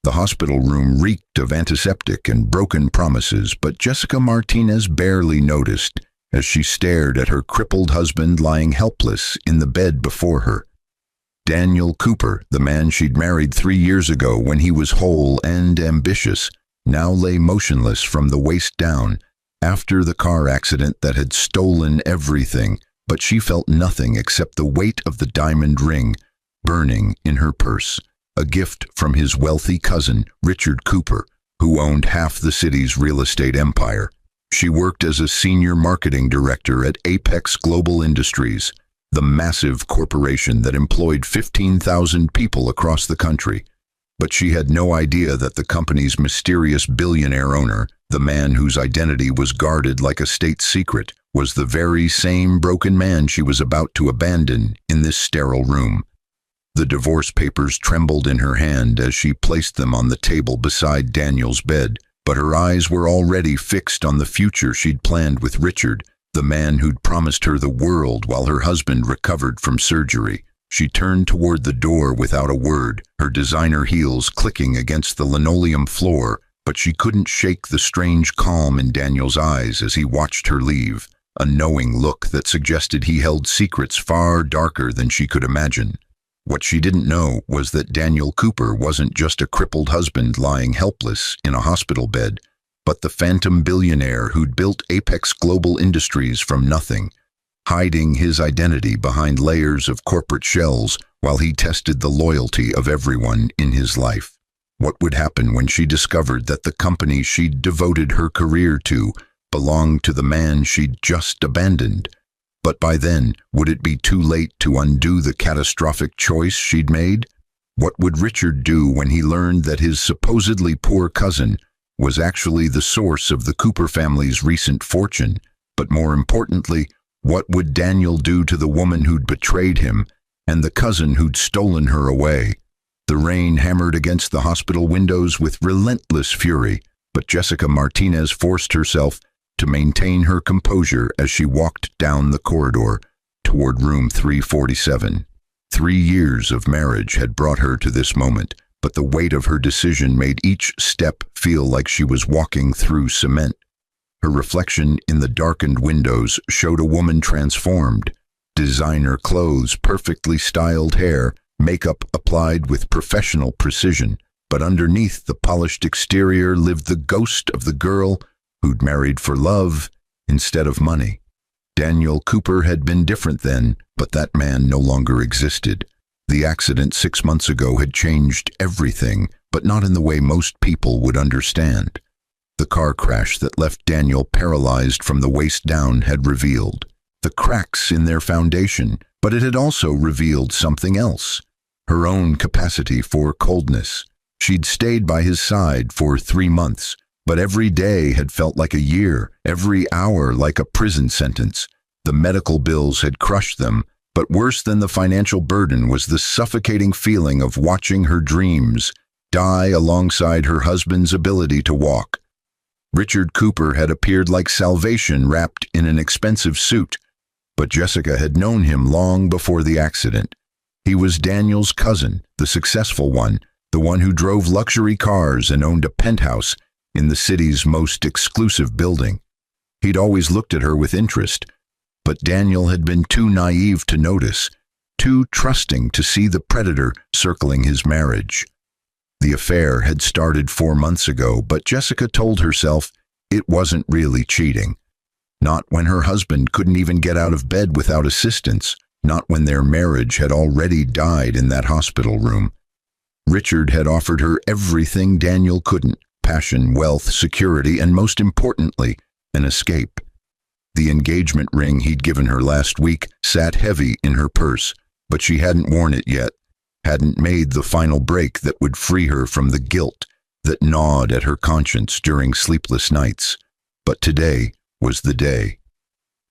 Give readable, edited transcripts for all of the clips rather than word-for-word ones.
The hospital room reeked of antiseptic and broken promises, but Jessica Martinez barely noticed as she stared at her crippled husband lying helpless in the bed before her. Daniel Cooper, the man she'd married 3 years ago when he was whole and ambitious, now lay motionless from the waist down after the car accident that had stolen everything, but she felt nothing except the weight of the diamond ring burning in her purse, a gift from his wealthy cousin, Richard Cooper, who owned half the city's real estate empire. She worked as a senior marketing director at Apex Global Industries, the massive corporation that employed 15,000 people across the country. But she had no idea that the company's mysterious billionaire owner, the man whose identity was guarded like a state secret, was the very same broken man she was about to abandon in this sterile room. The divorce papers trembled in her hand as she placed them on the table beside Daniel's bed, but her eyes were already fixed on the future she'd planned with Richard, the man who'd promised her the world while her husband recovered from surgery. She turned toward the door without a word, her designer heels clicking against the linoleum floor, but she couldn't shake the strange calm in Daniel's eyes as he watched her leave, a knowing look that suggested he held secrets far darker than she could imagine. What she didn't know was that Daniel Cooper wasn't just a crippled husband lying helpless in a hospital bed, but the phantom billionaire who'd built Apex Global Industries from nothing, hiding his identity behind layers of corporate shells while he tested the loyalty of everyone in his life. What would happen when she discovered that the company she'd devoted her career to belonged to the man she'd just abandoned? But by then, would it be too late to undo the catastrophic choice she'd made? What would Richard do when he learned that his supposedly poor cousin was actually the source of the Cooper family's recent fortune? But more importantly, what would Daniel do to the woman who'd betrayed him and the cousin who'd stolen her away? The rain hammered against the hospital windows with relentless fury, but Jessica Martinez forced herself to maintain her composure as she walked down the corridor toward room 347. 3 years of marriage had brought her to this moment, but the weight of her decision made each step feel like she was walking through cement. Her reflection in the darkened windows showed a woman transformed. Designer clothes, perfectly styled hair, makeup applied with professional precision, but underneath the polished exterior lived the ghost of the girl who'd married for love instead of money. Daniel Cooper had been different then, but that man no longer existed. The accident 6 months ago had changed everything, but not in the way most people would understand. The car crash that left Daniel paralyzed from the waist down had revealed the cracks in their foundation, but it had also revealed something else, her own capacity for coldness. She'd stayed by his side for 3 months, but every day had felt like a year, every hour like a prison sentence. The medical bills had crushed them, but worse than the financial burden was the suffocating feeling of watching her dreams die alongside her husband's ability to walk. Richard Cooper had appeared like salvation wrapped in an expensive suit, but Jessica had known him long before the accident. He was Daniel's cousin, the successful one, the one who drove luxury cars and owned a penthouse in the city's most exclusive building. He'd always looked at her with interest, but Daniel had been too naive to notice, too trusting to see the predator circling his marriage. The affair had started 4 months ago, but Jessica told herself it wasn't really cheating. Not when her husband couldn't even get out of bed without assistance, not when their marriage had already died in that hospital room. Richard had offered her everything Daniel couldn't: passion, wealth, security, and most importantly, an escape. The engagement ring he'd given her last week sat heavy in her purse, but she hadn't worn it yet, hadn't made the final break that would free her from the guilt that gnawed at her conscience during sleepless nights. But today was the day.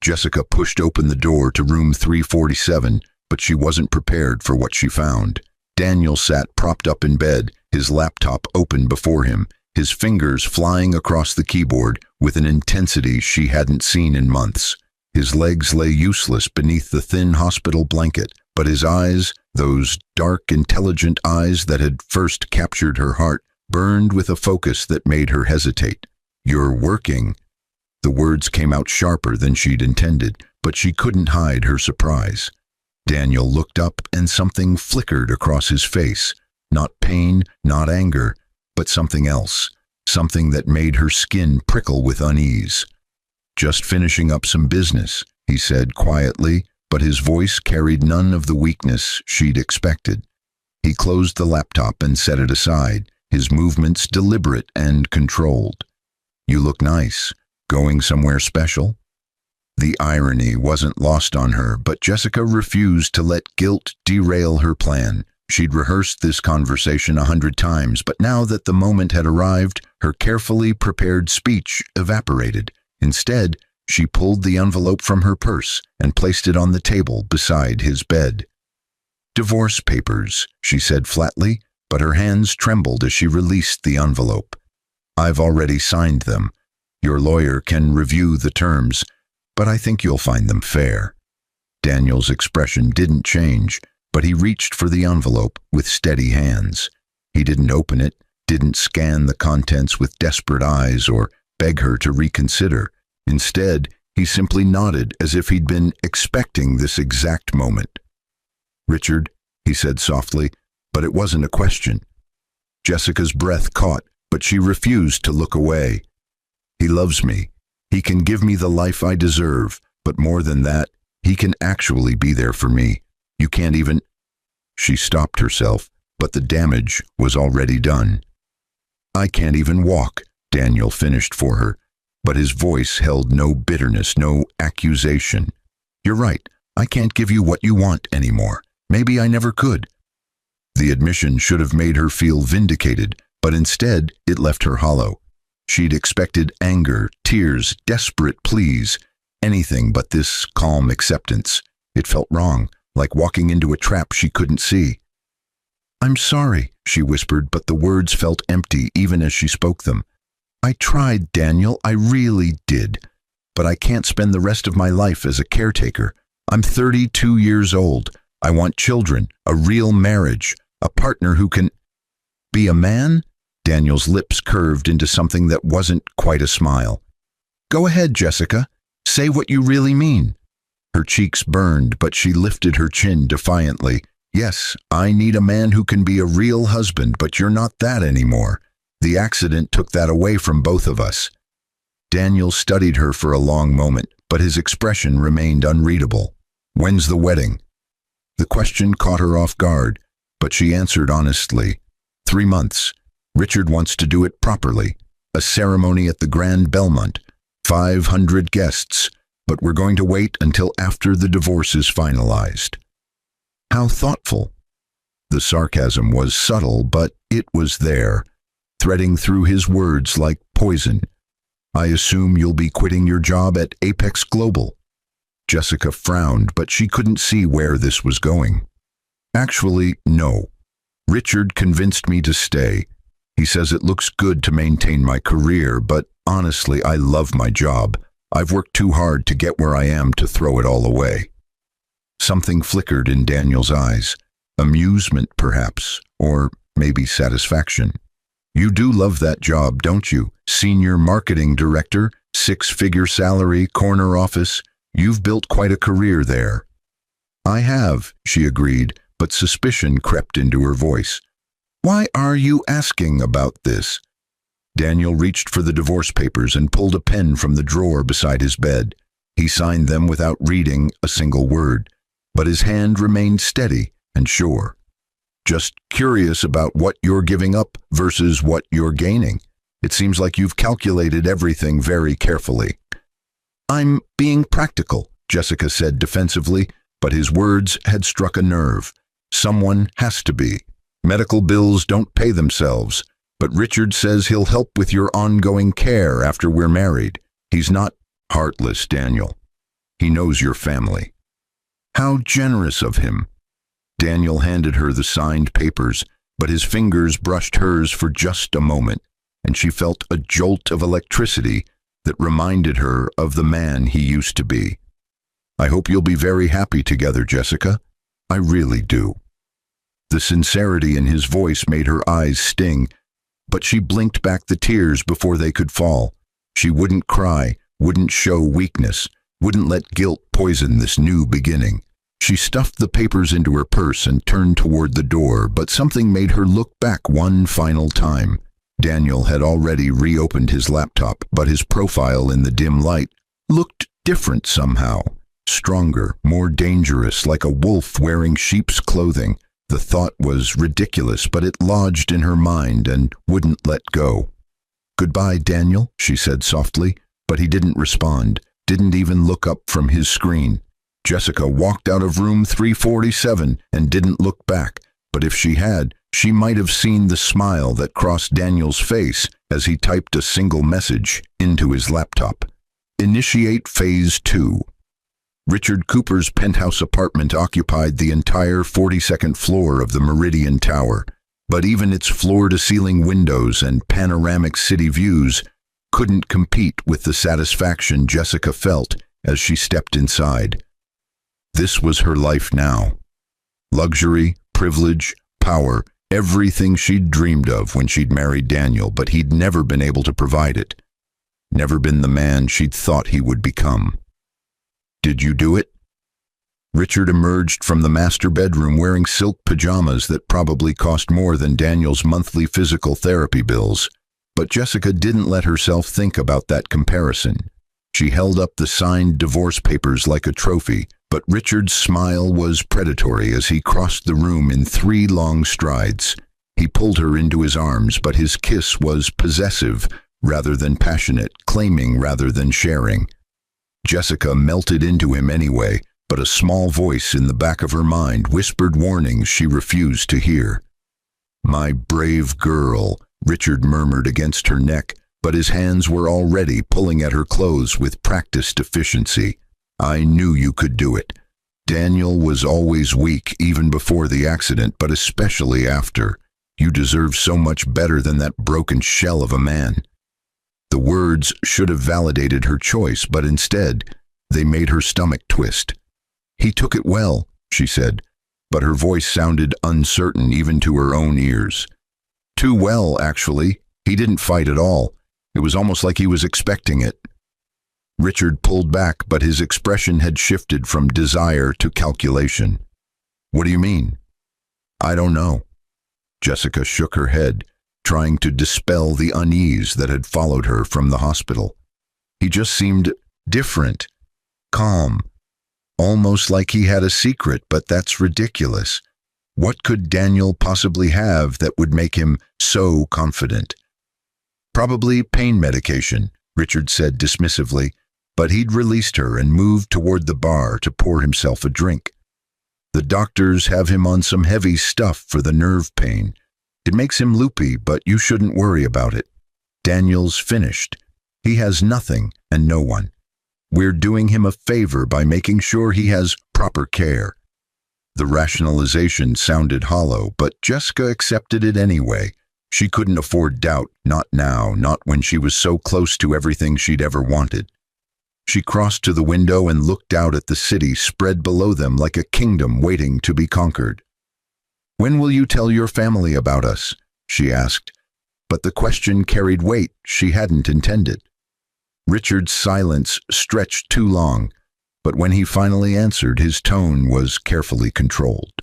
Jessica pushed open the door to room 347, but she wasn't prepared for what she found. Daniel sat propped up in bed, his laptop open before him, his fingers flying across the keyboard with an intensity she hadn't seen in months. His legs lay useless beneath the thin hospital blanket, but his eyes, those dark, intelligent eyes that had first captured her heart, burned with a focus that made her hesitate. "You're working." The words came out sharper than she'd intended, but she couldn't hide her surprise. Daniel looked up and something flickered across his face. Not pain, not anger, but something else. Something that made her skin prickle with unease. "Just finishing up some business," he said quietly, but his voice carried none of the weakness she'd expected. He closed the laptop and set it aside, his movements deliberate and controlled. "You look nice. Going somewhere special?" The irony wasn't lost on her, but Jessica refused to let guilt derail her plan. She'd rehearsed this conversation 100 times, but now that the moment had arrived, her carefully prepared speech evaporated. Instead, she pulled the envelope from her purse and placed it on the table beside his bed. "Divorce papers," she said flatly, but her hands trembled as she released the envelope. "I've already signed them. Your lawyer can review the terms, but I think you'll find them fair." Daniel's expression didn't change, but he reached for the envelope with steady hands. He didn't open it, didn't scan the contents with desperate eyes or beg her to reconsider. Instead, he simply nodded as if he'd been expecting this exact moment. "Richard," he said softly, but it wasn't a question. Jessica's breath caught, but she refused to look away. "He loves me. He can give me the life I deserve, but more than that, he can actually be there for me. You can't even—" She stopped herself, but the damage was already done. "I can't even walk," Daniel finished for her, but his voice held no bitterness, no accusation. "You're right. I can't give you what you want anymore. Maybe I never could." The admission should have made her feel vindicated, but instead it left her hollow. She'd expected anger, tears, desperate pleas, anything but this calm acceptance. It felt wrong, like walking into a trap she couldn't see. "I'm sorry," she whispered, but the words felt empty even as she spoke them. "I tried, Daniel, I really did. But I can't spend the rest of my life as a caretaker. I'm 32 years old. I want children, a real marriage, a partner who can—" "Be a man?" Daniel's lips curved into something that wasn't quite a smile. "Go ahead, Jessica. Say what you really mean." Her cheeks burned, but she lifted her chin defiantly. "Yes, I need a man who can be a real husband, but you're not that anymore. The accident took that away from both of us." Daniel studied her for a long moment, but his expression remained unreadable. "When's the wedding?" The question caught her off guard, but she answered honestly. 3 months. Richard wants to do it properly. A ceremony at the Grand Belmont. 500 guests, but we're going to wait until after the divorce is finalized." How thoughtful. The sarcasm was subtle, but it was there, threading through his words like poison. "I assume you'll be quitting your job at Apex Global." Jessica frowned, but she couldn't see where this was going. "Actually, no. Richard convinced me to stay. He says it looks good to maintain my career, but honestly, I love my job. I've worked too hard to get where I am to throw it all away." Something flickered in Daniel's eyes. Amusement, perhaps, or maybe satisfaction. "You do love that job, don't you? Senior marketing director, 6-figure salary, corner office. You've built quite a career there." "I have," she agreed, but suspicion crept into her voice. "Why are you asking about this?" Daniel reached for the divorce papers and pulled a pen from the drawer beside his bed. He signed them without reading a single word, but his hand remained steady and sure. "Just curious about what you're giving up versus what you're gaining. It seems like you've calculated everything very carefully." "I'm being practical," Jessica said defensively, but his words had struck a nerve. Someone has to be. Medical bills don't pay themselves, but Richard says he'll help with your ongoing care after we're married. He's not heartless, Daniel. He knows your family." How generous of him. Daniel handed her the signed papers, but his fingers brushed hers for just a moment, and she felt a jolt of electricity that reminded her of the man he used to be. "I hope you'll be very happy together, Jessica. I really do." The sincerity in his voice made her eyes sting, but she blinked back the tears before they could fall. She wouldn't cry, wouldn't show weakness, wouldn't let guilt poison this new beginning. She stuffed the papers into her purse and turned toward the door, but something made her look back one final time. Daniel had already reopened his laptop, but his profile in the dim light looked different somehow. Stronger, more dangerous, like a wolf wearing sheep's clothing. The thought was ridiculous, but it lodged in her mind and wouldn't let go. "Goodbye, Daniel," she said softly, but he didn't respond, didn't even look up from his screen. Jessica walked out of room 347 and didn't look back, but if she had, she might have seen the smile that crossed Daniel's face as he typed a single message into his laptop. Initiate Phase 2. Richard Cooper's penthouse apartment occupied the entire 42nd floor of the Meridian Tower, but even its floor-to-ceiling windows and panoramic city views couldn't compete with the satisfaction Jessica felt as she stepped inside. This was her life now. Luxury, privilege, power, everything she'd dreamed of when she'd married Daniel, but he'd never been able to provide it. Never been the man she'd thought he would become. "Did you do it?" Richard emerged from the master bedroom wearing silk pajamas that probably cost more than Daniel's monthly physical therapy bills. But Jessica didn't let herself think about that comparison. She held up the signed divorce papers like a trophy, but Richard's smile was predatory as he crossed the room in 3 long strides. He pulled her into his arms, but his kiss was possessive rather than passionate, claiming rather than sharing. Jessica melted into him anyway, but a small voice in the back of her mind whispered warnings she refused to hear. "My brave girl," Richard murmured against her neck, but his hands were already pulling at her clothes with practiced efficiency. "I knew you could do it." Daniel was always weak, even before the accident, but especially after. "You deserve so much better than that broken shell of a man." The words should have validated her choice, but instead, they made her stomach twist. "He took it well," she said, but her voice sounded uncertain even to her own ears. "Too well, actually. He didn't fight at all. It was almost like he was expecting it." Richard pulled back, but his expression had shifted from desire to calculation. "What do you mean?" "I don't know." Jessica shook her head, trying to dispel the unease that had followed her from the hospital. "He just seemed different, calm, almost like he had a secret, but that's ridiculous. What could Daniel possibly have that would make him so confident?" "Probably pain medication," Richard said dismissively, but he'd released her and moved toward the bar to pour himself a drink. "The doctors have him on some heavy stuff for the nerve pain. It makes him loopy, but you shouldn't worry about it. Daniel's finished. He has nothing and no one. We're doing him a favor by making sure he has proper care." The rationalization sounded hollow, but Jessica accepted it anyway. She couldn't afford doubt, not now, not when she was so close to everything she'd ever wanted. She crossed to the window and looked out at the city spread below them like a kingdom waiting to be conquered. "When will you tell your family about us?" she asked, but the question carried weight she hadn't intended. Richard's silence stretched too long, but when he finally answered, his tone was carefully controlled.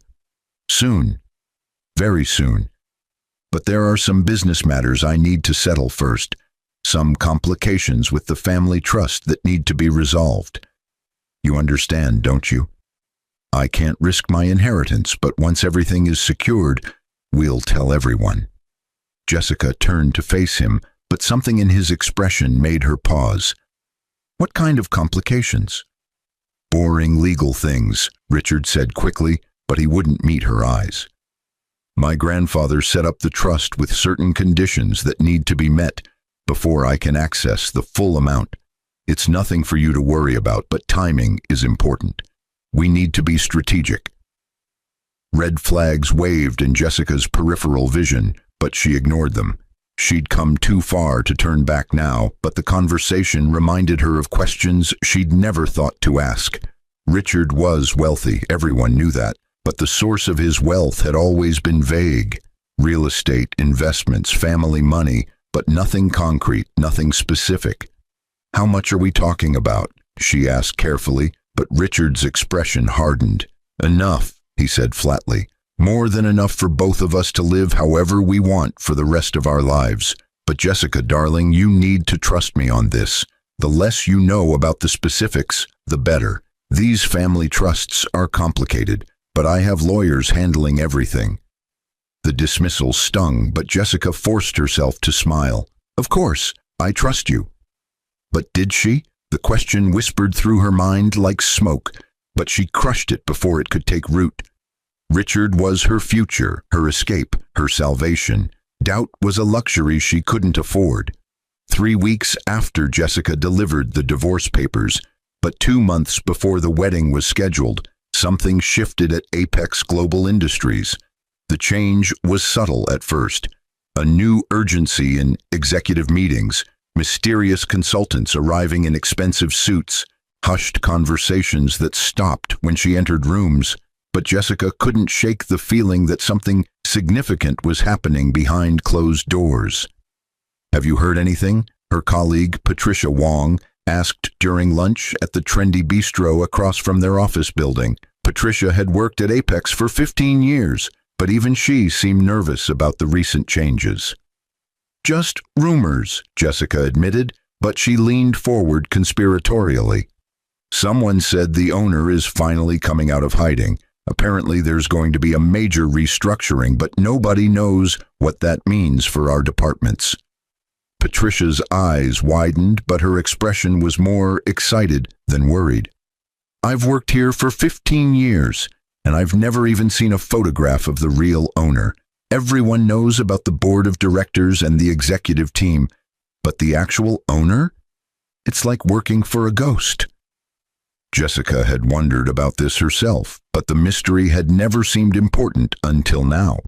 "Soon. Very soon. But there are some business matters I need to settle first, some complications with the family trust that need to be resolved. You understand, don't you? I can't risk my inheritance, but once everything is secured, we'll tell everyone." Jessica turned to face him, but something in his expression made her pause. "What kind of complications?" "Boring legal things," Richard said quickly, but he wouldn't meet her eyes. "My grandfather set up the trust with certain conditions that need to be met before I can access the full amount. It's nothing for you to worry about, but timing is important. We need to be strategic." Red flags waved in Jessica's peripheral vision, but she ignored them. She'd come too far to turn back now, but the conversation reminded her of questions she'd never thought to ask. Richard was wealthy, everyone knew that, but the source of his wealth had always been vague. Real estate, investments, family money, but nothing concrete, nothing specific. "How much are we talking about?" she asked carefully, but Richard's expression hardened. "Enough," he said flatly. "More than enough for both of us to live however we want for the rest of our lives. But Jessica, darling, you need to trust me on this. The less you know about the specifics, the better. These family trusts are complicated, but I have lawyers handling everything." The dismissal stung, but Jessica forced herself to smile. "Of course, I trust you." But did she? The question whispered through her mind like smoke, but she crushed it before it could take root. Richard was her future, her escape, her salvation. Doubt was a luxury she couldn't afford. 3 weeks after Jessica delivered the divorce papers, but 2 months before the wedding was scheduled, something shifted at Apex Global Industries. The change was subtle at first. A new urgency in executive meetings, mysterious consultants arriving in expensive suits, hushed conversations that stopped when she entered rooms. But Jessica couldn't shake the feeling that something significant was happening behind closed doors. "Have you heard anything?" her colleague, Patricia Wong, asked during lunch at the trendy bistro across from their office building. Patricia had worked at Apex for 15 years, but even she seemed nervous about the recent changes. "Just rumors," Jessica admitted, but she leaned forward conspiratorially. "Someone said the owner is finally coming out of hiding. Apparently there's going to be a major restructuring, but nobody knows what that means for our departments." Patricia's eyes widened, but her expression was more excited than worried. "I've worked here for 15 years, and I've never even seen a photograph of the real owner. Everyone knows about the board of directors and the executive team, but the actual owner? It's like working for a ghost." Jessica had wondered about this herself, but the mystery had never seemed important until now.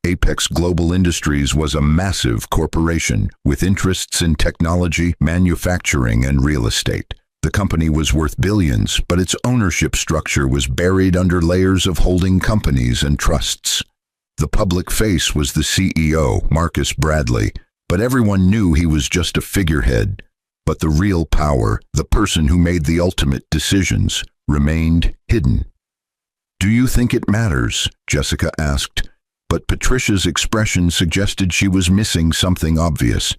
Apex Global Industries was a massive corporation with interests in technology, manufacturing, and real estate. The company was worth billions, but its ownership structure was buried under layers of holding companies and trusts. The public face was the CEO, Marcus Bradley, but everyone knew he was just a figurehead. But the real power, the person who made the ultimate decisions, remained hidden. "Do you think it matters?" Jessica asked, but Patricia's expression suggested she was missing something obvious.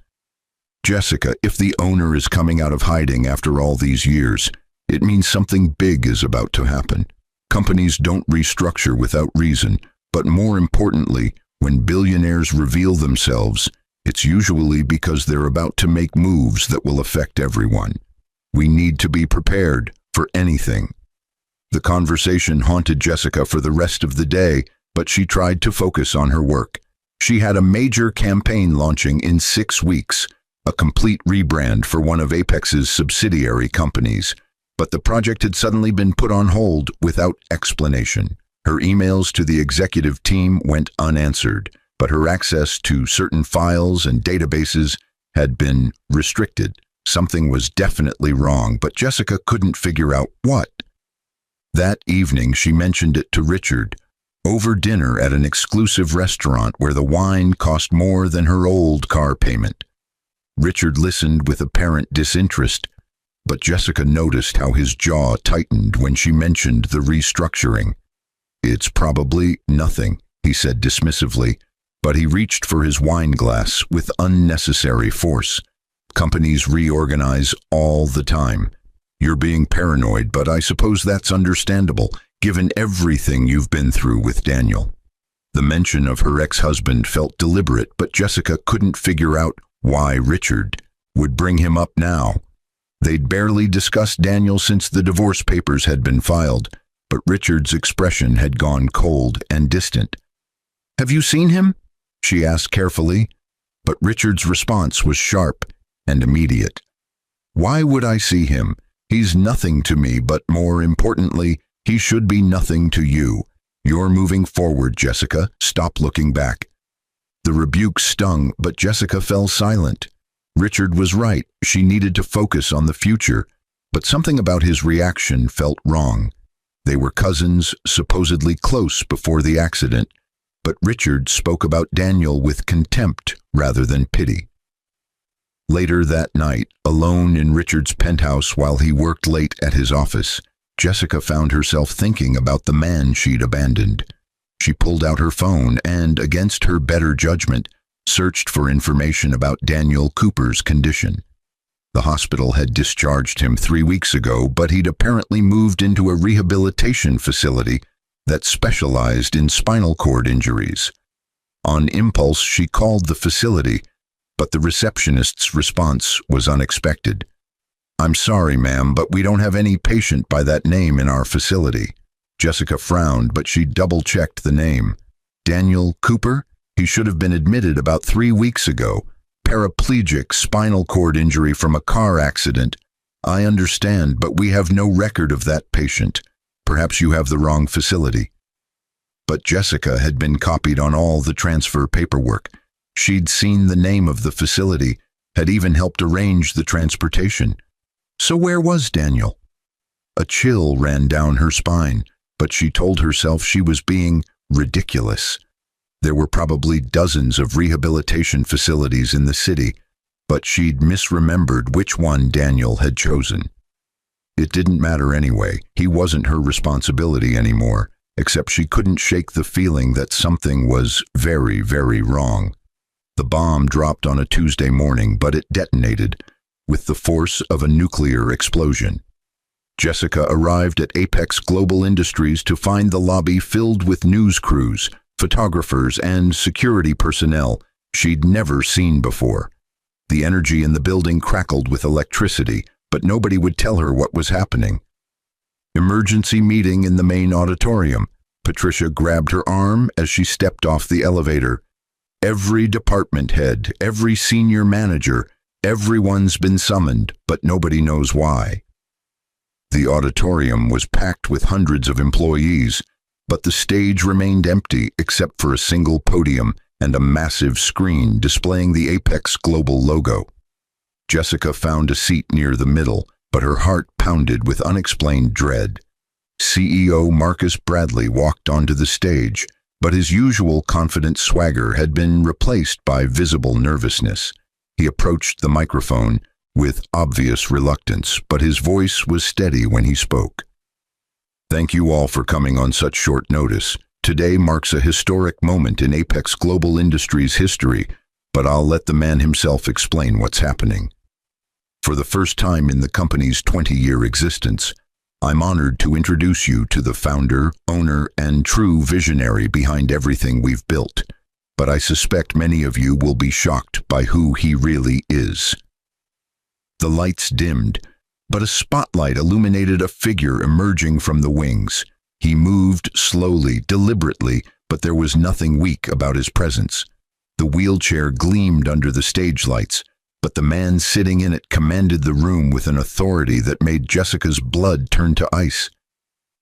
"Jessica, if the owner is coming out of hiding after all these years, it means something big is about to happen. Companies don't restructure without reason, but more importantly, when billionaires reveal themselves, it's usually because they're about to make moves that will affect everyone. We need to be prepared for anything." The conversation haunted Jessica for the rest of the day, but she tried to focus on her work. She had a major campaign launching in 6 weeks, a complete rebrand for one of Apex's subsidiary companies, but the project had suddenly been put on hold without explanation. Her emails to the executive team went unanswered, but her access to certain files and databases had been restricted. Something was definitely wrong, but Jessica couldn't figure out what. That evening, she mentioned it to Richard, over dinner at an exclusive restaurant where the wine cost more than her old car payment. Richard listened with apparent disinterest, but Jessica noticed how his jaw tightened when she mentioned the restructuring. "It's probably nothing," he said dismissively, but he reached for his wine glass with unnecessary force. "Companies reorganize all the time. You're being paranoid, but I suppose that's understandable, given everything you've been through with Daniel." The mention of her ex-husband felt deliberate, but Jessica couldn't figure out why Richard would bring him up now. They'd barely discussed Daniel since the divorce papers had been filed, but Richard's expression had gone cold and distant. "Have you seen him?" she asked carefully, but Richard's response was sharp and immediate. "Why would I see him? He's nothing to me, but more importantly, he should be nothing to you. You're moving forward, Jessica. Stop looking back." The rebuke stung, but Jessica fell silent. Richard was right. She needed to focus on the future, but something about his reaction felt wrong. They were cousins, supposedly close before the accident, but Richard spoke about Daniel with contempt rather than pity. Later that night, alone in Richard's penthouse while he worked late at his office, Jessica found herself thinking about the man she'd abandoned. She pulled out her phone and, against her better judgment, searched for information about Daniel Cooper's condition. The hospital had discharged him 3 weeks ago, but he'd apparently moved into a rehabilitation facility that specialized in spinal cord injuries. On impulse, she called the facility, but the receptionist's response was unexpected. "I'm sorry, ma'am, but we don't have any patient by that name in our facility." Jessica frowned, but she double-checked the name. "Daniel Cooper? He should have been admitted about 3 weeks ago. Paraplegic spinal cord injury from a car accident. I understand, but we have no record of that patient. Perhaps you have the wrong facility." But Jessica had been copied on all the transfer paperwork. She'd seen the name of the facility, had even helped arrange the transportation. So where was Daniel? A chill ran down her spine, but she told herself she was being ridiculous. There were probably dozens of rehabilitation facilities in the city, but she'd misremembered which one Daniel had chosen. It didn't matter anyway. He wasn't her responsibility anymore, except she couldn't shake the feeling that something was very, very wrong. The bomb dropped on a Tuesday morning, but it detonated with the force of a nuclear explosion. Jessica arrived at Apex Global Industries to find the lobby filled with news crews, photographers, and security personnel she'd never seen before. The energy in the building crackled with electricity, but nobody would tell her what was happening. Emergency meeting in the main auditorium. Patricia grabbed her arm as she stepped off the elevator. Every department head, every senior manager, everyone's been summoned, but nobody knows why. The auditorium was packed with hundreds of employees, but the stage remained empty except for a single podium and a massive screen displaying the Apex Global logo. Jessica found a seat near the middle, but her heart pounded with unexplained dread. CEO Marcus Bradley walked onto the stage, but his usual confident swagger had been replaced by visible nervousness. He approached the microphone with obvious reluctance, but his voice was steady when he spoke. "Thank you all for coming on such short notice. Today marks a historic moment in Apex Global Industries history, but I'll let the man himself explain what's happening. For the first time in the company's 20-year existence, I'm honored to introduce you to the founder, owner, and true visionary behind everything we've built, but I suspect many of you will be shocked by who he really is." The lights dimmed, but a spotlight illuminated a figure emerging from the wings. He moved slowly, deliberately, but there was nothing weak about his presence. The wheelchair gleamed under the stage lights, but the man sitting in it commanded the room with an authority that made Jessica's blood turn to ice.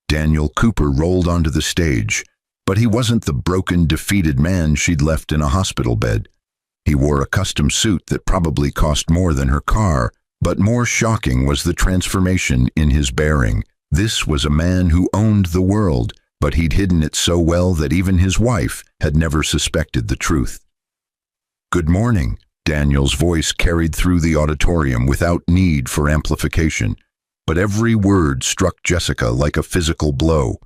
Daniel Cooper rolled onto the stage, but he wasn't the broken, defeated man she'd left in a hospital bed. He wore a custom suit that probably cost more than her car, but more shocking was the transformation in his bearing. This was a man who owned the world, but he'd hidden it so well that even his wife had never suspected the truth. "Good morning." Daniel's voice carried through the auditorium without need for amplification, but every word struck Jessica like a physical blow.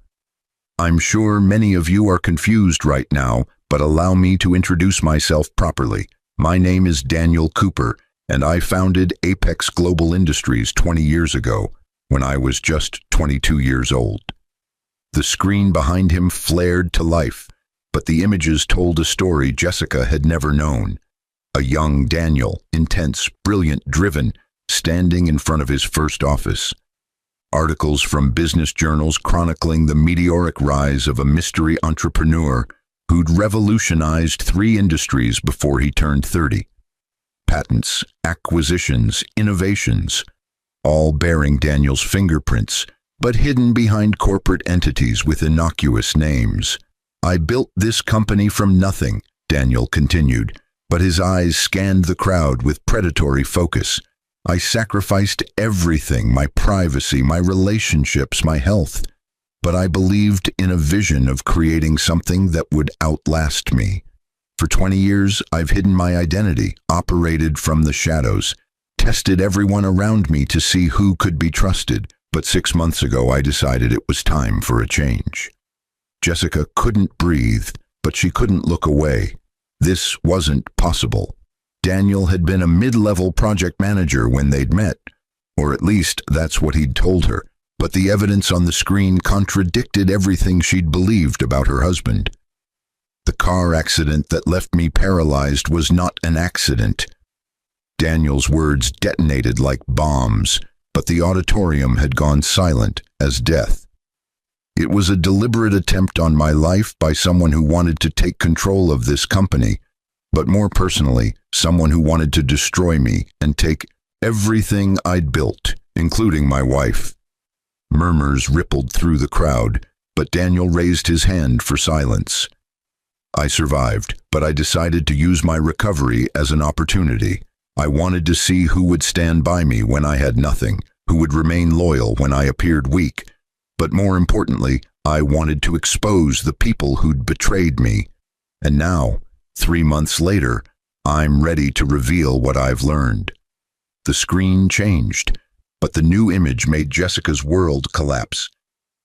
"I'm sure many of you are confused right now, but allow me to introduce myself properly. My name is Daniel Cooper, and I founded Apex Global Industries 20 years ago, when I was just 22 years old." The screen behind him flared to life, but the images told a story Jessica had never known. A young Daniel, intense, brilliant, driven, standing in front of his first office. Articles from business journals chronicling the meteoric rise of a mystery entrepreneur who'd revolutionized 3 industries before he turned 30. Patents, acquisitions, innovations, all bearing Daniel's fingerprints, but hidden behind corporate entities with innocuous names. "I built this company from nothing," Daniel continued, but his eyes scanned the crowd with predatory focus. "I sacrificed everything, my privacy, my relationships, my health. but I believed in a vision of creating something that would outlast me. For 20 years, I've hidden my identity, operated from the shadows, tested everyone around me to see who could be trusted, but 6 months ago I decided it was time for a change. Jessica couldn't breathe, but she couldn't look away. This wasn't possible. Daniel had been a mid-level project manager when they'd met, or at least that's what he'd told her, but the evidence on the screen contradicted everything she'd believed about her husband. The car accident that left me paralyzed was not an accident. Daniel's words detonated like bombs, but the auditorium had gone silent as death. It was a deliberate attempt on my life by someone who wanted to take control of this company, but more personally, someone who wanted to destroy me and take everything I'd built, including my wife. Murmurs rippled through the crowd, but Daniel raised his hand for silence. I survived, but I decided to use my recovery as an opportunity. I wanted to see who would stand by me when I had nothing, who would remain loyal when I appeared weak. But more importantly, I wanted to expose the people who'd betrayed me. And now, 3 months later, I'm ready to reveal what I've learned. The screen changed, but the new image made Jessica's world collapse.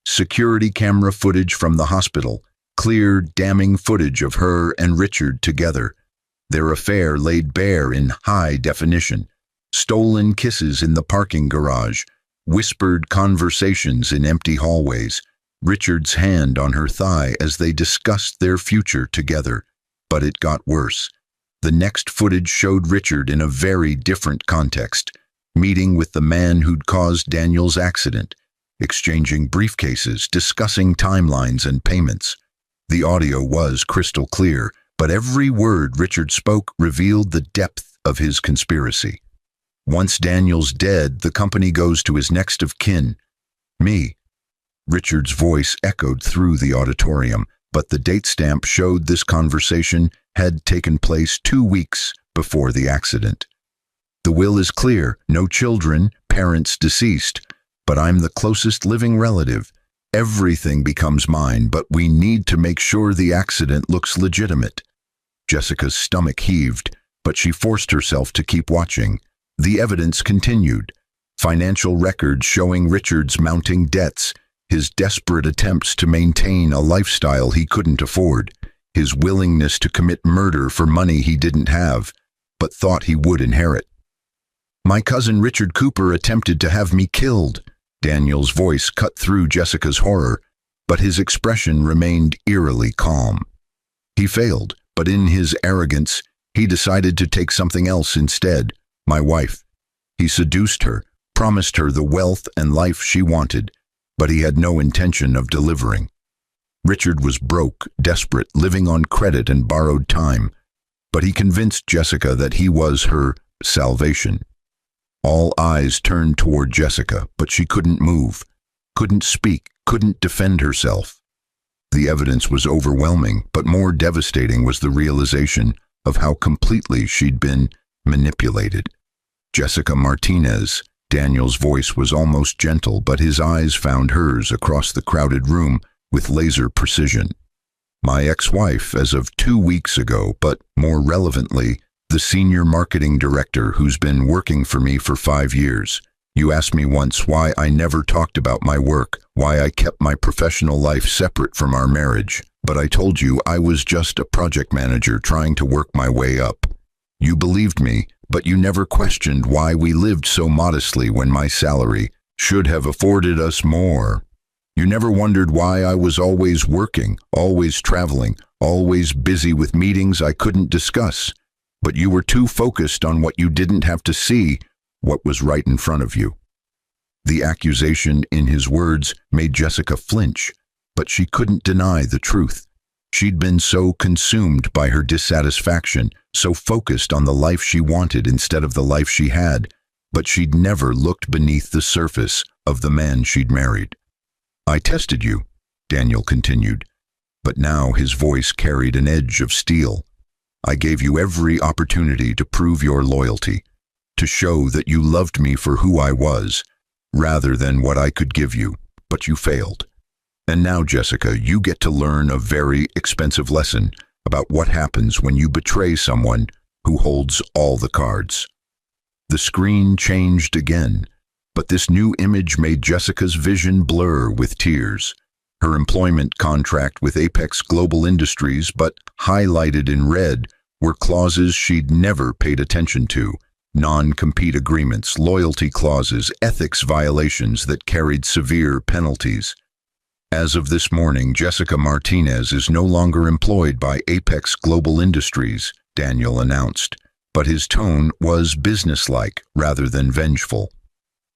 Security camera footage from the hospital, clear, damning footage of her and Richard together. Their affair laid bare in high definition. Stolen kisses in the parking garage, whispered conversations in empty hallways, Richard's hand on her thigh as they discussed their future together. But it got worse. The next footage showed Richard in a very different context, meeting with the man who'd caused Daniel's accident, exchanging briefcases, discussing timelines and payments. The audio was crystal clear, but every word Richard spoke revealed the depth of his conspiracy. Once Daniel's dead, the company goes to his next of kin, me. Richard's voice echoed through the auditorium, but the date stamp showed this conversation had taken place 2 weeks before the accident. The will is clear, no children, parents deceased, but I'm the closest living relative. Everything becomes mine, but we need to make sure the accident looks legitimate. Jessica's stomach heaved, but she forced herself to keep watching. The evidence continued. Financial records showing Richard's mounting debts, his desperate attempts to maintain a lifestyle he couldn't afford, his willingness to commit murder for money he didn't have, but thought he would inherit. My cousin Richard Cooper attempted to have me killed. Daniel's voice cut through Jessica's horror, but his expression remained eerily calm. He failed, but in his arrogance, he decided to take something else instead, my wife. He seduced her, promised her the wealth and life she wanted, but he had no intention of delivering. Richard was broke, desperate, living on credit and borrowed time, but he convinced Jessica that he was her salvation. All eyes turned toward Jessica, but she couldn't move, couldn't speak, couldn't defend herself. The evidence was overwhelming, but more devastating was the realization of how completely she'd been manipulated. Jessica Martinez. Daniel's voice was almost gentle, but his eyes found hers across the crowded room with laser precision. My ex-wife as of 2 weeks ago, but more relevantly, the senior marketing director who's been working for me for 5 years. You asked me once why I never talked about my work, why I kept my professional life separate from our marriage, but I told you I was just a project manager trying to work my way up. You believed me, but you never questioned why we lived so modestly when my salary should have afforded us more. You never wondered why I was always working, always traveling, always busy with meetings I couldn't discuss. But you were too focused on what you didn't have to see, what was right in front of you. The accusation in his words made Jessica flinch, but she couldn't deny the truth. She'd been so consumed by her dissatisfaction, so focused on the life she wanted instead of the life she had, but she'd never looked beneath the surface of the man she'd married. I tested you, Daniel continued, but now his voice carried an edge of steel. I gave you every opportunity to prove your loyalty, to show that you loved me for who I was, rather than what I could give you, but you failed. And now, Jessica, you get to learn a very expensive lesson about what happens when you betray someone who holds all the cards. The screen changed again, but this new image made Jessica's vision blur with tears. Her employment contract with Apex Global Industries, but highlighted in red, were clauses she'd never paid attention to. Non-compete agreements, loyalty clauses, ethics violations that carried severe penalties. As of this morning, Jessica Martinez is no longer employed by Apex Global Industries, Daniel announced, but his tone was businesslike rather than vengeful.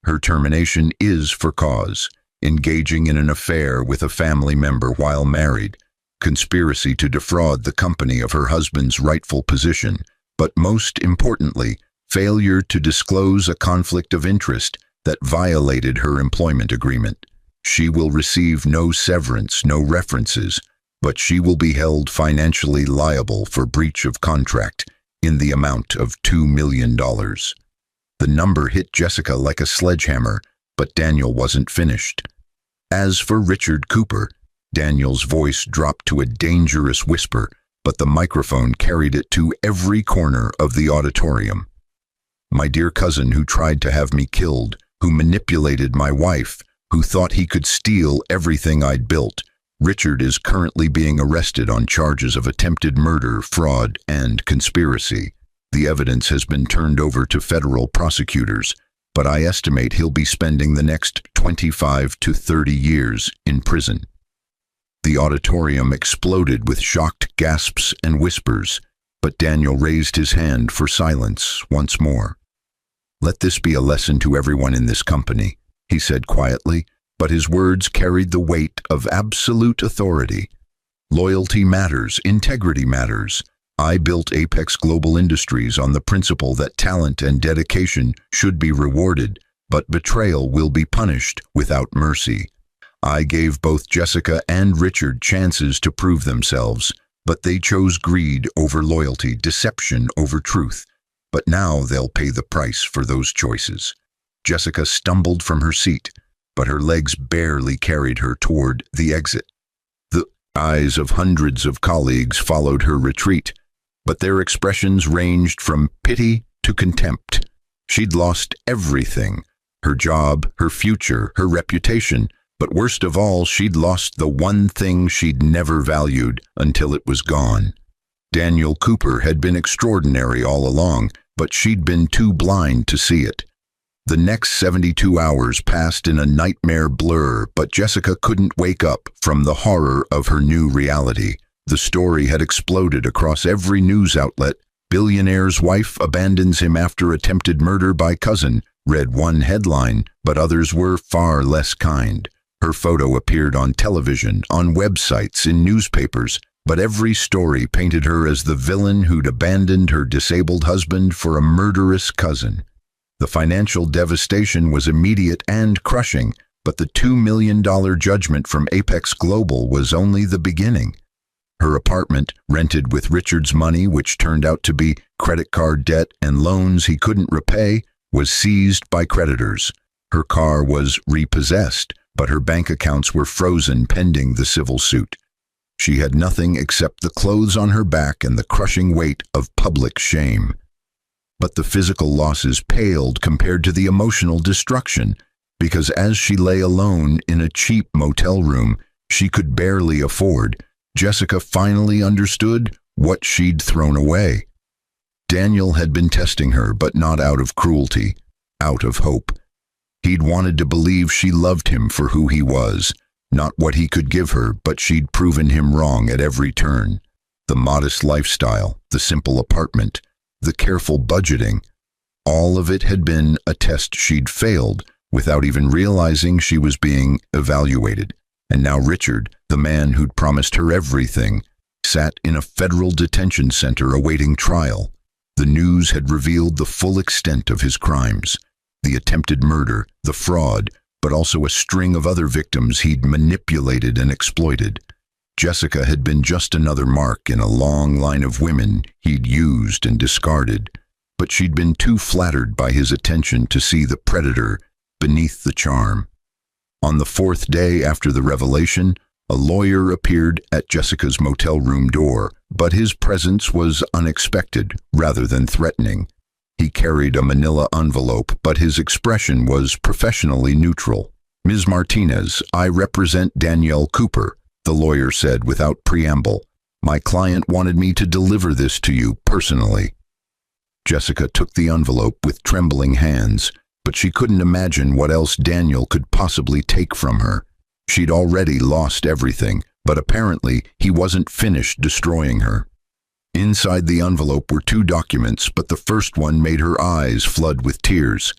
Her termination is for cause: engaging in an affair with a family member while married, conspiracy to defraud the company of her husband's rightful position, but most importantly, failure to disclose a conflict of interest that violated her employment agreement. She will receive no severance, no references, but she will be held financially liable for breach of contract in the amount of $2 million. The number hit Jessica like a sledgehammer, but Daniel wasn't finished. As for Richard Cooper, Daniel's voice dropped to a dangerous whisper, but the microphone carried it to every corner of the auditorium. My dear cousin who tried to have me killed, who manipulated my wife, who thought he could steal everything I'd built. Richard is currently being arrested on charges of attempted murder, fraud, and conspiracy. The evidence has been turned over to federal prosecutors, but I estimate he'll be spending the next 25 to 30 years in prison. The auditorium exploded with shocked gasps and whispers, but Daniel raised his hand for silence once more. Let this be a lesson to everyone in this company, he said quietly, but his words carried the weight of absolute authority. Loyalty matters, integrity matters. I built Apex Global Industries on the principle that talent and dedication should be rewarded, but betrayal will be punished without mercy. I gave both Jessica and Richard chances to prove themselves, but they chose greed over loyalty, deception over truth. But now they'll pay the price for those choices. Jessica stumbled from her seat, but her legs barely carried her toward the exit. The eyes of hundreds of colleagues followed her retreat, but their expressions ranged from pity to contempt. She'd lost everything: her job, her future, her reputation, but worst of all, she'd lost the one thing she'd never valued until it was gone. Daniel Cooper had been extraordinary all along, but she'd been too blind to see it. The next 72 hours passed in a nightmare blur, but Jessica couldn't wake up from the horror of her new reality. The story had exploded across every news outlet. Billionaire's wife abandons him after attempted murder by cousin, read one headline, but others were far less kind. Her photo appeared on television, on websites, in newspapers, but every story painted her as the villain who'd abandoned her disabled husband for a murderous cousin. The financial devastation was immediate and crushing, but the $2 million judgment from Apex Global was only the beginning. Her apartment, rented with Richard's money, which turned out to be credit card debt and loans he couldn't repay, was seized by creditors. Her car was repossessed, but her bank accounts were frozen pending the civil suit. She had nothing except the clothes on her back and the crushing weight of public shame. But the physical losses paled compared to the emotional destruction, because as she lay alone in a cheap motel room she could barely afford, Jessica finally understood what she'd thrown away. Daniel had been testing her, but not out of cruelty, out of hope. He'd wanted to believe she loved him for who he was, not what he could give her, but she'd proven him wrong at every turn. The modest lifestyle, the simple apartment, the careful budgeting, all of it had been a test she'd failed without even realizing she was being evaluated. And now Richard, the man who'd promised her everything, sat in a federal detention center awaiting trial. The news had revealed the full extent of his crimes: the attempted murder, the fraud, but also a string of other victims he'd manipulated and exploited. Jessica had been just another mark in a long line of women he'd used and discarded, but she'd been too flattered by his attention to see the predator beneath the charm. On the fourth day after the revelation, a lawyer appeared at Jessica's motel room door, but his presence was unexpected rather than threatening. He carried a manila envelope, but his expression was professionally neutral. "Ms. Martinez, I represent Danielle Cooper," the lawyer said without preamble. "My client wanted me to deliver this to you personally." Jessica took the envelope with trembling hands, but she couldn't imagine what else Daniel could possibly take from her. She'd already lost everything, but apparently he wasn't finished destroying her. Inside the envelope were two documents, but the first one made her eyes flood with tears.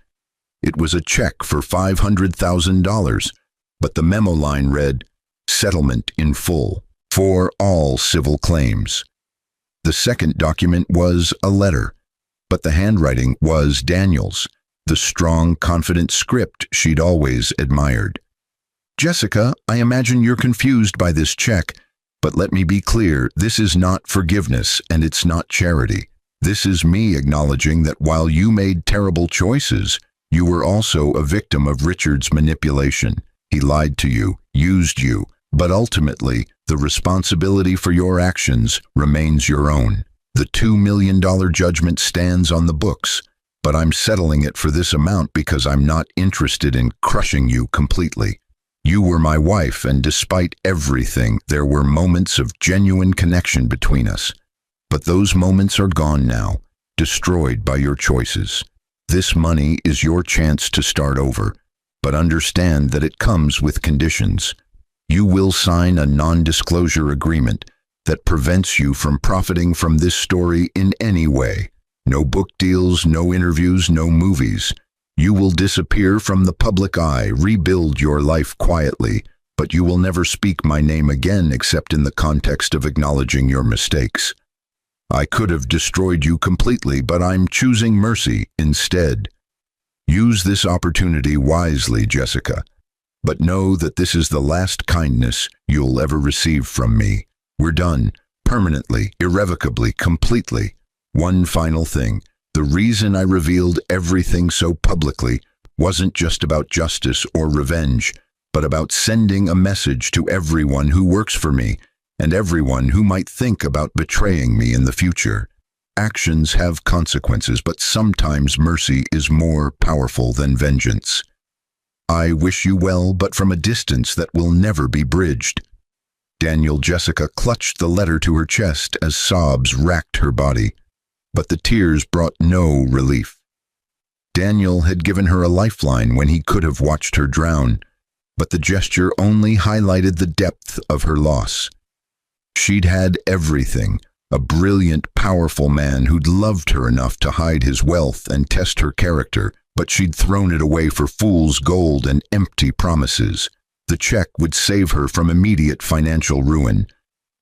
It was a check for $500,000, but the memo line read, "Settlement in full, for all civil claims." The second document was a letter, but the handwriting was Daniel's, the strong, confident script she'd always admired. "Jessica, I imagine you're confused by this check, but let me be clear, this is not forgiveness and it's not charity. This is me acknowledging that while you made terrible choices, you were also a victim of Richard's manipulation. He lied to you, used you, but ultimately, the responsibility for your actions remains your own. The $2 million judgment stands on the books, but I'm settling it for this amount because I'm not interested in crushing you completely. You were my wife, and despite everything, there were moments of genuine connection between us. But those moments are gone now, destroyed by your choices. This money is your chance to start over, but understand that it comes with conditions. You will sign a non-disclosure agreement that prevents you from profiting from this story in any way. No book deals, no interviews, no movies. You will disappear from the public eye, rebuild your life quietly, but you will never speak my name again except in the context of acknowledging your mistakes. I could have destroyed you completely, but I'm choosing mercy instead. Use this opportunity wisely, Jessica, but know that this is the last kindness you'll ever receive from me. We're done, permanently, irrevocably, completely. One final thing. The reason I revealed everything so publicly wasn't just about justice or revenge, but about sending a message to everyone who works for me and everyone who might think about betraying me in the future. Actions have consequences, but sometimes mercy is more powerful than vengeance. I wish you well, but from a distance that will never be bridged. Jessica clutched the letter to her chest as sobs racked her body. But the tears brought no relief. Daniel had given her a lifeline when he could have watched her drown, but the gesture only highlighted the depth of her loss. She'd had everything, a brilliant, powerful man who'd loved her enough to hide his wealth and test her character, but she'd thrown it away for fool's gold and empty promises. The check would save her from immediate financial ruin,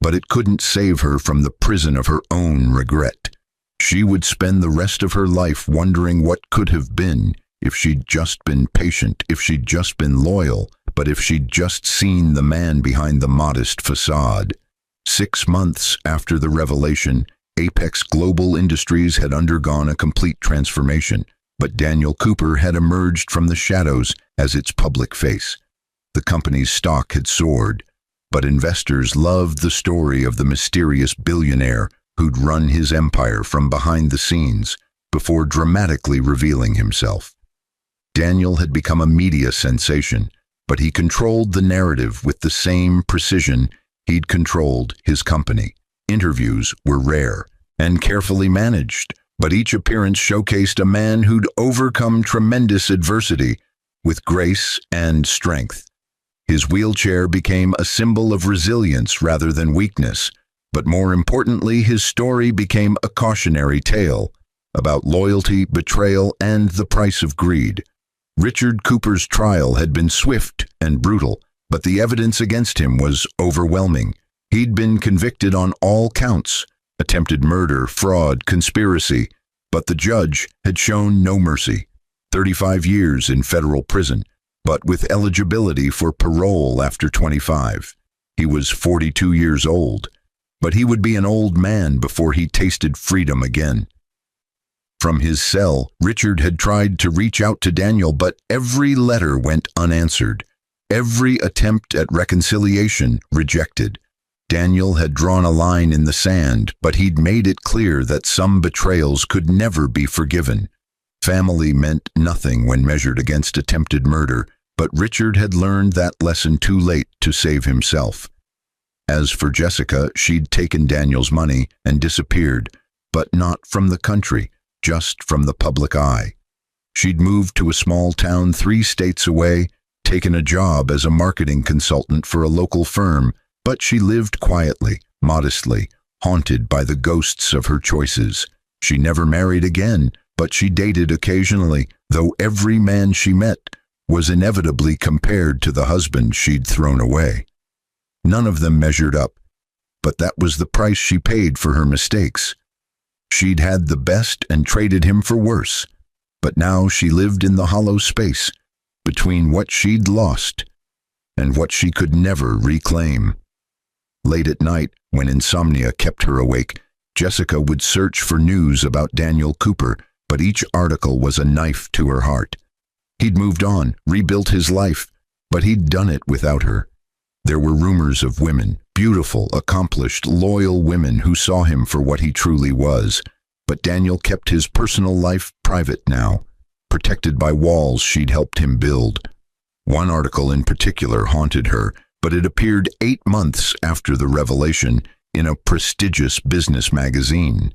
but it couldn't save her from the prison of her own regret. She would spend the rest of her life wondering what could have been if she'd just been patient, if she'd just been loyal, but if she'd just seen the man behind the modest facade. 6 months after the revelation, Apex Global Industries had undergone a complete transformation, but Daniel Cooper had emerged from the shadows as its public face. The company's stock had soared, but investors loved the story of the mysterious billionaire who'd run his empire from behind the scenes before dramatically revealing himself. Daniel had become a media sensation, but he controlled the narrative with the same precision he'd controlled his company. Interviews were rare and carefully managed, but each appearance showcased a man who'd overcome tremendous adversity with grace and strength. His wheelchair became a symbol of resilience rather than weakness, but more importantly, his story became a cautionary tale about loyalty, betrayal, and the price of greed. Richard Cooper's trial had been swift and brutal, but the evidence against him was overwhelming. He'd been convicted on all counts: attempted murder, fraud, conspiracy, but the judge had shown no mercy. 35 years in federal prison, but with eligibility for parole after 25. He was 42 years old, but he would be an old man before he tasted freedom again. From his cell, Richard had tried to reach out to Daniel, but every letter went unanswered. Every attempt at reconciliation rejected. Daniel had drawn a line in the sand, but he'd made it clear that some betrayals could never be forgiven. Family meant nothing when measured against attempted murder, but Richard had learned that lesson too late to save himself. As for Jessica, she'd taken Daniel's money and disappeared, but not from the country, just from the public eye. She'd moved to a small town 3 states away, taken a job as a marketing consultant for a local firm, but she lived quietly, modestly, haunted by the ghosts of her choices. She never married again, but she dated occasionally, though every man she met was inevitably compared to the husband she'd thrown away. None of them measured up, but that was the price she paid for her mistakes. She'd had the best and traded him for worse, but now she lived in the hollow space between what she'd lost and what she could never reclaim. Late at night, when insomnia kept her awake, Jessica would search for news about Daniel Cooper, but each article was a knife to her heart. He'd moved on, rebuilt his life, but he'd done it without her. There were rumors of women, beautiful, accomplished, loyal women who saw him for what he truly was, but Daniel kept his personal life private now, protected by walls she'd helped him build. One article in particular haunted her, but it appeared 8 months after the revelation in a prestigious business magazine.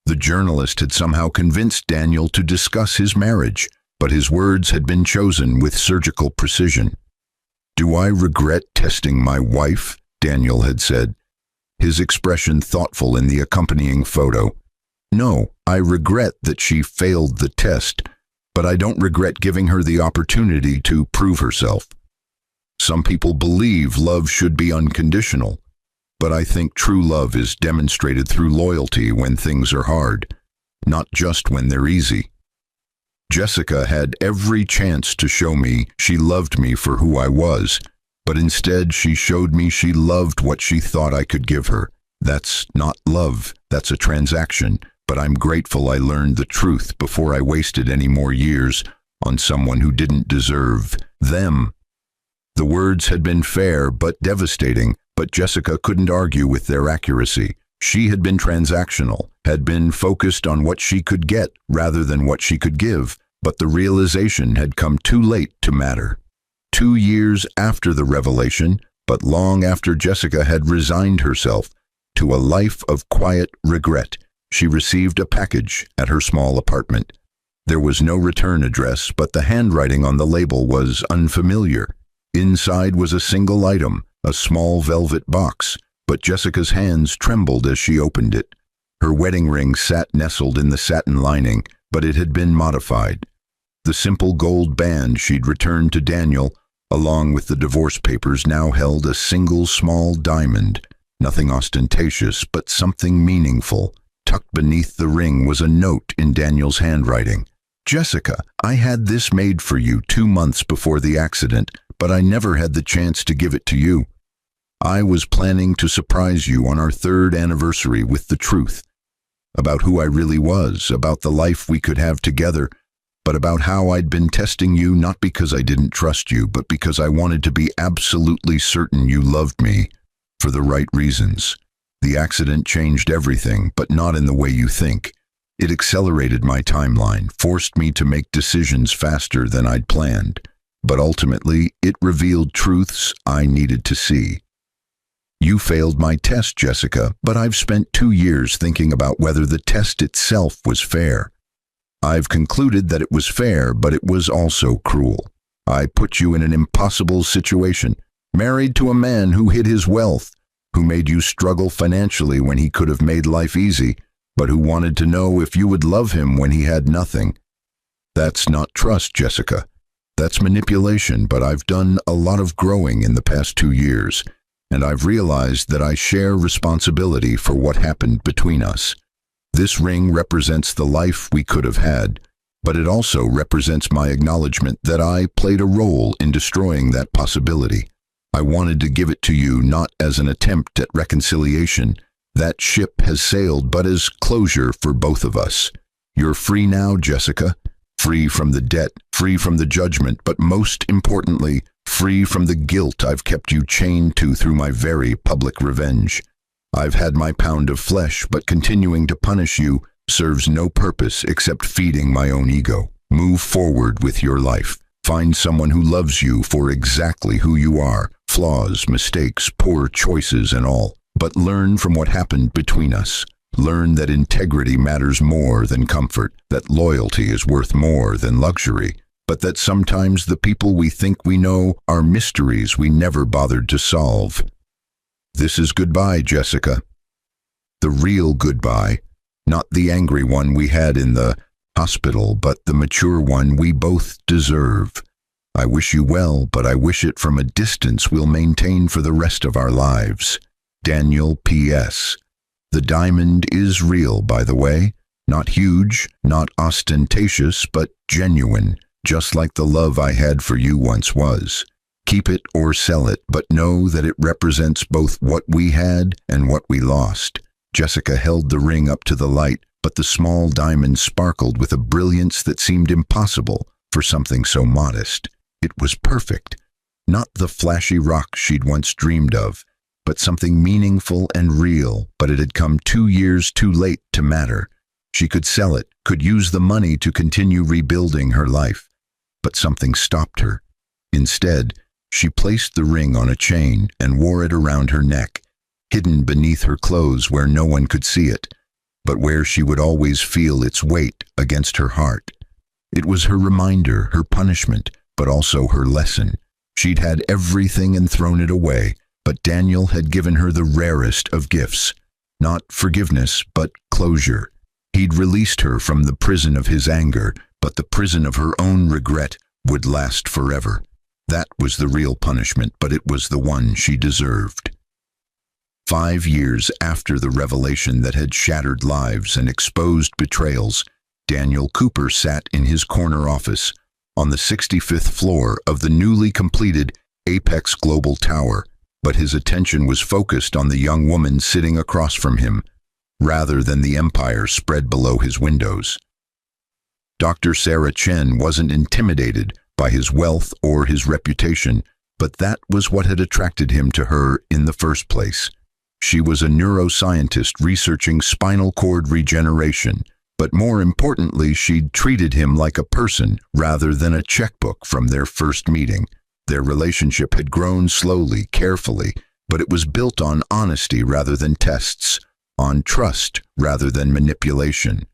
The journalist had somehow convinced Daniel to discuss his marriage, but his words had been chosen with surgical precision. "Do I regret testing my wife?" Daniel had said, his expression thoughtful in the accompanying photo. "No, I regret that she failed the test, but I don't regret giving her the opportunity to prove herself. Some people believe love should be unconditional, but I think true love is demonstrated through loyalty when things are hard, not just when they're easy." Jessica had every chance to show me she loved me for who I was, but instead she showed me she loved what she thought I could give her. That's not love, that's a transaction, but I'm grateful I learned the truth before I wasted any more years on someone who didn't deserve them. The words had been fair but devastating, but Jessica couldn't argue with their accuracy. She had been transactional, had been focused on what she could get rather than what she could give, but the realization had come too late to matter. 2 years after the revelation, but long after Jessica had resigned herself to a life of quiet regret, she received a package at her small apartment. There was no return address, but the handwriting on the label was unfamiliar. Inside was a single item, a small velvet box, but Jessica's hands trembled as she opened it. Her wedding ring sat nestled in the satin lining, but it had been modified. The simple gold band she'd returned to Daniel, along with the divorce papers, now held a single small diamond. Nothing ostentatious, but something meaningful. Tucked beneath the ring was a note in Daniel's handwriting. "Jessica, I had this made for you 2 months before the accident, but I never had the chance to give it to you. I was planning to surprise you on our 3rd anniversary with the truth. About who I really was, about the life we could have together, but about how I'd been testing you not because I didn't trust you, but because I wanted to be absolutely certain you loved me for the right reasons. The accident changed everything, but not in the way you think. It accelerated my timeline, forced me to make decisions faster than I'd planned. But ultimately, it revealed truths I needed to see. You failed my test, Jessica, but I've spent 2 years thinking about whether the test itself was fair. I've concluded that it was fair, but it was also cruel. I put you in an impossible situation, married to a man who hid his wealth, who made you struggle financially when he could have made life easy, but who wanted to know if you would love him when he had nothing. That's not trust, Jessica. That's manipulation, but I've done a lot of growing in the past 2 years, and I've realized that I share responsibility for what happened between us. This ring represents the life we could have had, but it also represents my acknowledgement that I played a role in destroying that possibility. I wanted to give it to you not as an attempt at reconciliation. That ship has sailed, but as closure for both of us. You're free now, Jessica. Free from the debt, free from the judgment, but most importantly, free from the guilt I've kept you chained to through my very public revenge. I've had my pound of flesh, but continuing to punish you serves no purpose except feeding my own ego. Move forward with your life. Find someone who loves you for exactly who you are, flaws, mistakes, poor choices and all. But learn from what happened between us. Learn that integrity matters more than comfort, that loyalty is worth more than luxury, but that sometimes the people we think we know are mysteries we never bothered to solve. This is goodbye, Jessica. The real goodbye, not the angry one we had in the hospital, but the mature one we both deserve. I wish you well, but I wish it from a distance we'll maintain for the rest of our lives. Daniel P.S. The diamond is real, by the way. Not huge, not ostentatious, but genuine, just like the love I had for you once was. Keep it or sell it, but know that it represents both what we had and what we lost. Jessica held the ring up to the light, but the small diamond sparkled with a brilliance that seemed impossible for something so modest. It was perfect. Not the flashy rock she'd once dreamed of, but something meaningful and real, but it had come 2 years too late to matter. She could sell it, could use the money to continue rebuilding her life. But something stopped her. Instead, she placed the ring on a chain and wore it around her neck, hidden beneath her clothes where no one could see it, but where she would always feel its weight against her heart. It was her reminder, her punishment, but also her lesson. She'd had everything and thrown it away, but Daniel had given her the rarest of gifts. Not forgiveness, but closure. He'd released her from the prison of his anger, but the prison of her own regret would last forever. That was the real punishment, but it was the one she deserved. 5 years after the revelation that had shattered lives and exposed betrayals, Daniel Cooper sat in his corner office on the 65th floor of the newly completed Apex Global Tower, but his attention was focused on the young woman sitting across from him, rather than the empire spread below his windows. Dr. Sarah Chen wasn't intimidated by his wealth or his reputation, but that was what had attracted him to her in the first place. She was a neuroscientist researching spinal cord regeneration, but more importantly, she'd treated him like a person rather than a checkbook from their first meeting. Their relationship had grown slowly, carefully, but it was built on honesty rather than tests, on trust rather than manipulation.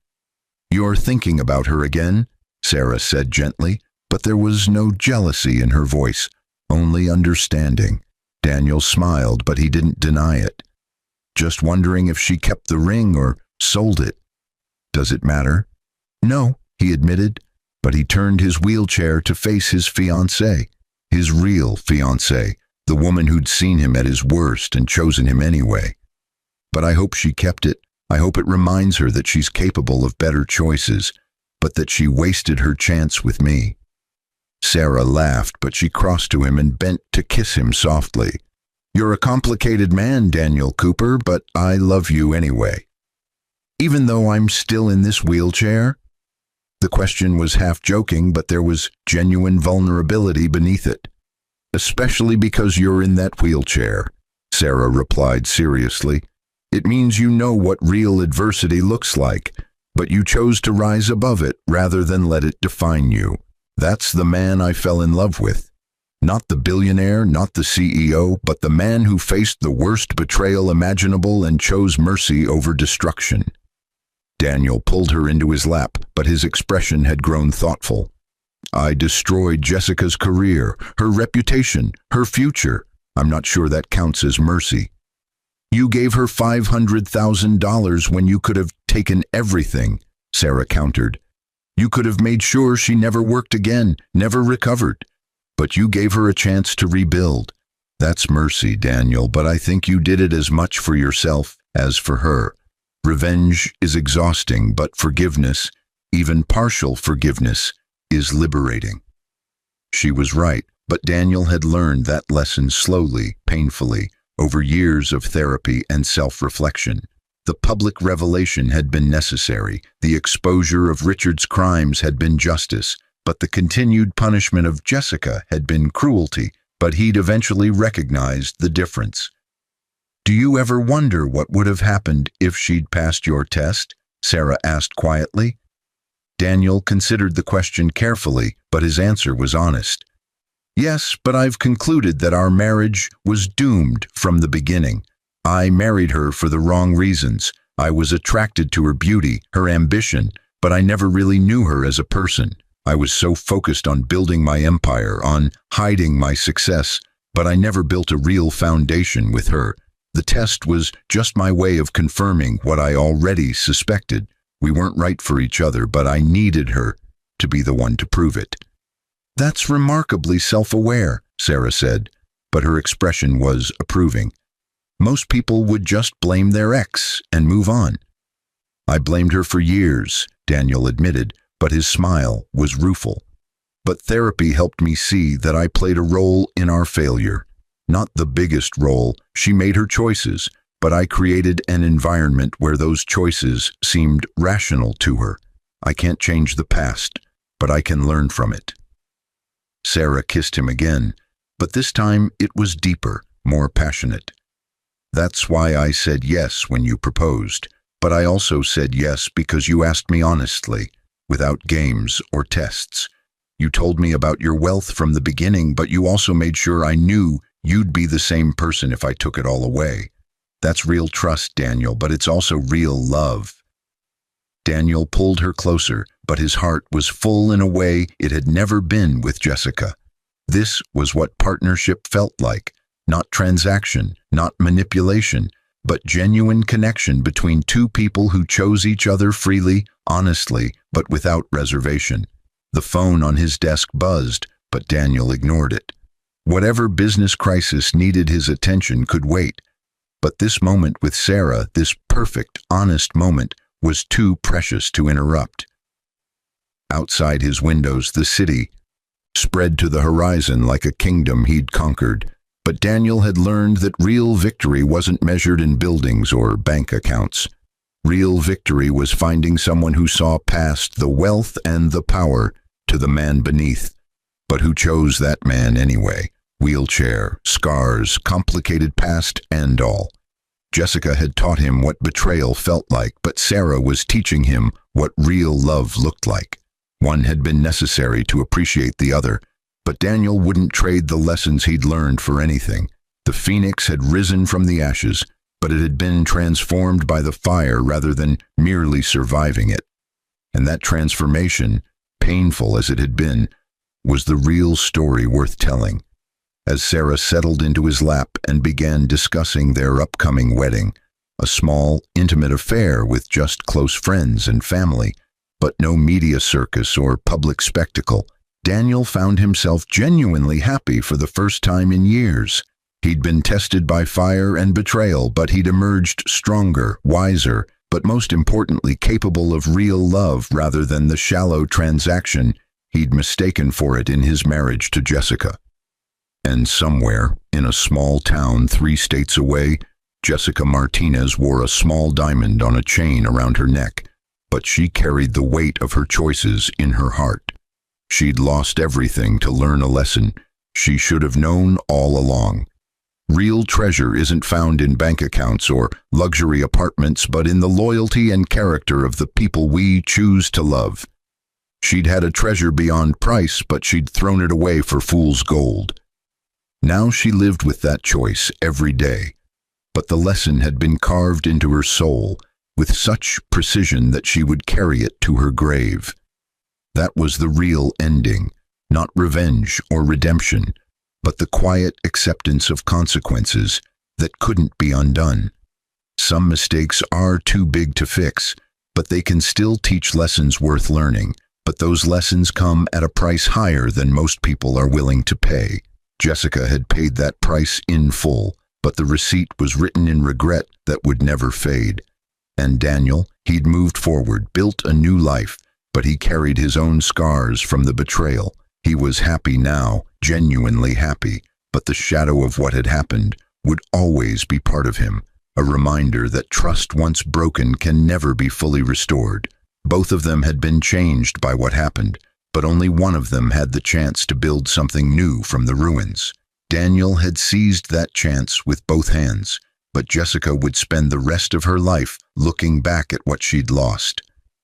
"You're thinking about her again?" Sarah said gently, but there was no jealousy in her voice, only understanding. Daniel smiled, but he didn't deny it. "Just wondering if she kept the ring or sold it." "Does it matter?" "No," he admitted, but he turned his wheelchair to face his fiancée, his real fiancée, the woman who'd seen him at his worst and chosen him anyway. "But I hope she kept it. I hope it reminds her that she's capable of better choices, but that she wasted her chance with me." Sarah laughed, but she crossed to him and bent to kiss him softly. "You're a complicated man, Daniel Cooper, but I love you anyway. Even though I'm still in this wheelchair?" The question was half joking, but there was genuine vulnerability beneath it. "Especially because you're in that wheelchair," Sarah replied seriously. "It means you know what real adversity looks like, but you chose to rise above it rather than let it define you. That's the man I fell in love with. Not the billionaire, not the CEO, but the man who faced the worst betrayal imaginable and chose mercy over destruction." Daniel pulled her into his lap, but his expression had grown thoughtful. "I destroyed Jessica's career, her reputation, her future. I'm not sure that counts as mercy." "You gave her $500,000 when you could have taken everything," Sarah countered. "You could have made sure she never worked again, never recovered. But you gave her a chance to rebuild. That's mercy, Daniel, but I think you did it as much for yourself as for her. Revenge is exhausting, but forgiveness, even partial forgiveness, is liberating." She was right, but Daniel had learned that lesson slowly, painfully, over years of therapy and self-reflection. The public revelation had been necessary, the exposure of Richard's crimes had been justice, but the continued punishment of Jessica had been cruelty, but he'd eventually recognized the difference. "Do you ever wonder what would have happened if she'd passed your test?" Sarah asked quietly. Daniel considered the question carefully, but his answer was honest. "Yes, but I've concluded that our marriage was doomed from the beginning. I married her for the wrong reasons. I was attracted to her beauty, her ambition, but I never really knew her as a person. I was so focused on building my empire, on hiding my success, but I never built a real foundation with her. The test was just my way of confirming what I already suspected. We weren't right for each other, but I needed her to be the one to prove it." "That's remarkably self-aware," Sarah said, but her expression was approving. "Most people would just blame their ex and move on." "I blamed her for years," Daniel admitted, but his smile was rueful. "But therapy helped me see that I played a role in our failure. Not the biggest role. She made her choices, but I created an environment where those choices seemed rational to her. I can't change the past, but I can learn from it." Sarah kissed him again, but this time it was deeper, more passionate. "That's why I said yes when you proposed, but I also said yes because you asked me honestly, without games or tests. You told me about your wealth from the beginning, but you also made sure I knew you'd be the same person if I took it all away. That's real trust, Daniel, but it's also real love." Daniel pulled her closer, but his heart was full in a way it had never been with Jessica. This was what partnership felt like. Not transaction, not manipulation, but genuine connection between two people who chose each other freely, honestly, but without reservation. The phone on his desk buzzed, but Daniel ignored it. Whatever business crisis needed his attention could wait. But this moment with Sarah, this perfect, honest moment, was too precious to interrupt. Outside his windows, the city spread to the horizon like a kingdom he'd conquered. But Daniel had learned that real victory wasn't measured in buildings or bank accounts. Real victory was finding someone who saw past the wealth and the power to the man beneath, but who chose that man anyway. Wheelchair, scars, complicated past, and all. Jessica had taught him what betrayal felt like, but Sarah was teaching him what real love looked like. One had been necessary to appreciate the other, but Daniel wouldn't trade the lessons he'd learned for anything. The phoenix had risen from the ashes, but it had been transformed by the fire rather than merely surviving it. And that transformation, painful as it had been, was the real story worth telling. As Sarah settled into his lap and began discussing their upcoming wedding, a small, intimate affair with just close friends and family, but no media circus or public spectacle, Daniel found himself genuinely happy for the first time in years. He'd been tested by fire and betrayal, but he'd emerged stronger, wiser, but most importantly capable of real love rather than the shallow transaction he'd mistaken for it in his marriage to Jessica. And somewhere, in a small town 3 states away, Jessica Martinez wore a small diamond on a chain around her neck, but she carried the weight of her choices in her heart. She'd lost everything to learn a lesson she should have known all along. Real treasure isn't found in bank accounts or luxury apartments, but in the loyalty and character of the people we choose to love. She'd had a treasure beyond price, but she'd thrown it away for fool's gold. Now she lived with that choice every day, but the lesson had been carved into her soul with such precision that she would carry it to her grave. That was the real ending, not revenge or redemption, but the quiet acceptance of consequences that couldn't be undone. Some mistakes are too big to fix, but they can still teach lessons worth learning, but those lessons come at a price higher than most people are willing to pay. Jessica had paid that price in full, but the receipt was written in regret that would never fade. And Daniel, he'd moved forward, built a new life, but he carried his own scars from the betrayal. He was happy now, genuinely happy, but the shadow of what had happened would always be part of him, a reminder that trust once broken can never be fully restored. Both of them had been changed by what happened, but only one of them had the chance to build something new from the ruins. Daniel had seized that chance with both hands, but Jessica would spend the rest of her life looking back at what she'd lost.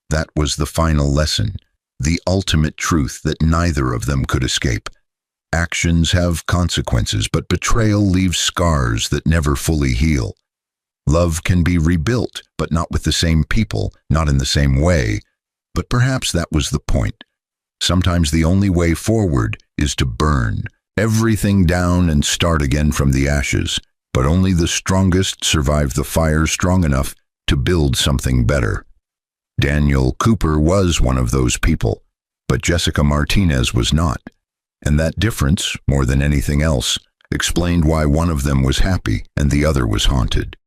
That was the final lesson, the ultimate truth that neither of them could escape. Actions have consequences, but betrayal leaves scars that never fully heal. Love can be rebuilt, but not with the same people, not in the same way. But perhaps that was the point. Sometimes the only way forward is to burn everything down and start again from the ashes, but only the strongest survive the fire strong enough to build something better. Daniel Cooper was one of those people, but Jessica Martinez was not. And that difference, more than anything else, explained why one of them was happy and the other was haunted.